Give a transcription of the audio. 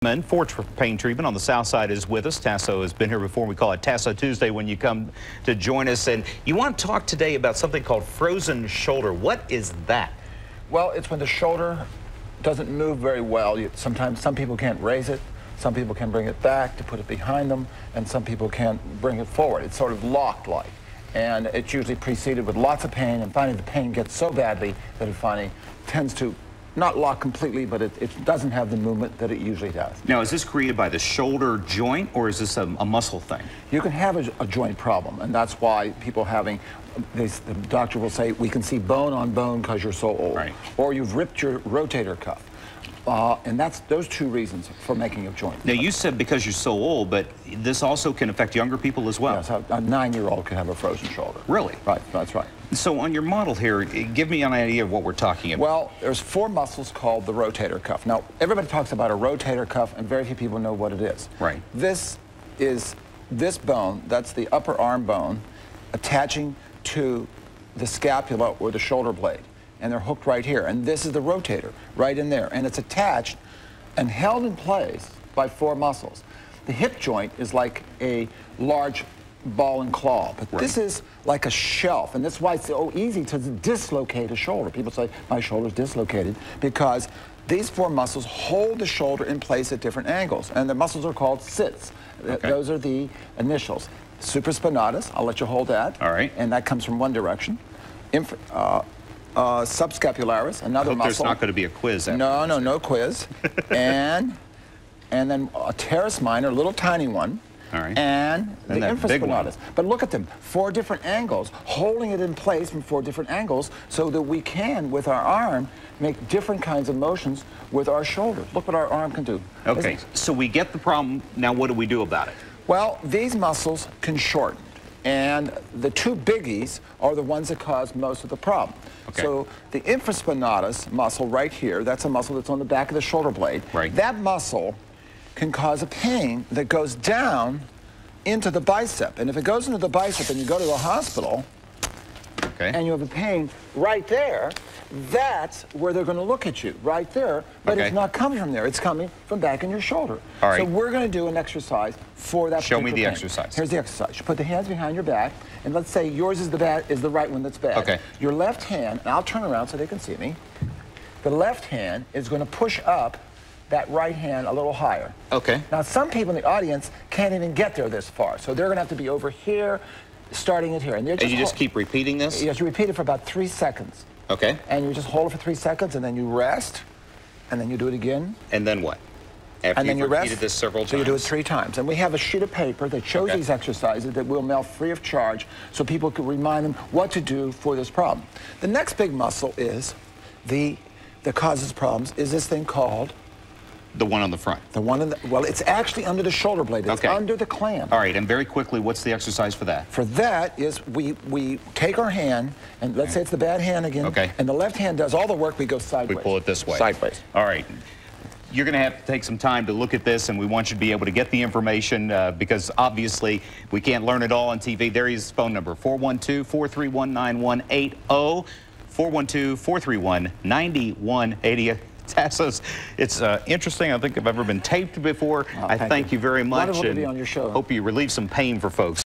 For pain treatment on the south side is with us. Tasso has been here before. We call it Tasso Tuesday when you come to join us. And you want to talk today about something called frozen shoulder. What is that? Well, it's when the shoulder doesn't move very well. Sometimes some people can't raise it. Some people can bring it back to put it behind them, and some people can't bring it forward. It's sort of locked-like. And it's usually preceded with lots of pain, and finally the pain gets so badly that it finally tends to not lock completely, but it doesn't have the movement that it usually does. Now, is this created by the shoulder joint, or is this a muscle thing? You can have a joint problem, and that's why people having, the doctor will say, we can see bone on bone because you're so old. Right. Or you've ripped your rotator cuff. And that's those two reasons for making a joint. Now, you said because you're so old, but this also can affect younger people as well. Yes, a 9-year-old can have a frozen shoulder. Really? Right, that's right. So on your model here, give me an idea of what we're talking about. Well, there's 4 muscles called the rotator cuff. Now, everybody talks about a rotator cuff, and very few people know what it is. Right. This is this bone, that's the upper arm bone, attaching to the scapula or the shoulder blade. And they're hooked right here. And this is the rotator, right in there. And it's attached and held in place by 4 muscles. The hip joint is like a large ball and claw, but this is like a shelf, and that's why it's so easy to dislocate a shoulder. People say, my shoulder's dislocated, because these 4 muscles hold the shoulder in place at different angles, and the muscles are called sits. Okay. Those are the initials. Supraspinatus, I'll let you hold that. All right. And that comes from one direction. Subscapularis, another muscle. There's not going to be a quiz after No quiz. and then a teres minor, a little tiny one. All right. And the infraspinatus. One. But look at them, 4 different angles, holding it in place from 4 different angles so that we can, with our arm, make different kinds of motions with our shoulder. Look what our arm can do. Okay, so we get the problem. Now what do we do about it? Well, these muscles can shorten. And the 2 biggies are the ones that cause most of the problem. Okay. So the infraspinatus muscle right here, that's a muscle that's on the back of the shoulder blade. Right. That muscle can cause a pain that goes down into the bicep. And if it goes into the bicep and you go to the hospital, and you have a pain right there, that's where they're going to look at you, right there. But it's not coming from there. It's coming from back in your shoulder. All right. So we're going to do an exercise for that. Show me the pain. exercise. Here's the exercise. You put the hands behind your back, and let's say yours is the right one that's bad. Okay. Your left hand, and I'll turn around so they can see me. The left hand is going to push up that right hand a little higher. Okay. Now, some people in the audience can't even get there this far, so they're going to have to be over here, starting it here. And you just keep repeating this? Yes, you repeat it for about 3 seconds. Okay. And you just hold it for 3 seconds, and then you rest, and then you do it again. And then what? After and then you've you repeated rest, this several times? So you do it 3 times. And we have a sheet of paper that shows these exercises that we'll mail free of charge so people can remind them what to do for this problem. The next big muscle is that causes problems is this thing called the one on the front. The one in the, well, it's actually under the shoulder blade. It's under the clamp. All right, and very quickly, what's the exercise for that? For that is we take our hand, and let's say it's the bad hand again, and the left hand does all the work, we go sideways. We pull it this way. Sideways. All right. You're going to have to take some time to look at this, and we want you to be able to get the information because obviously we can't learn it all on TV. There is his phone number, 412-431-9180, 412-431-9180. Tassos, it's interesting. I don't think I've ever been taped before. I thank you very much. Wonderful to be on your show. Hope you relieve some pain for folks.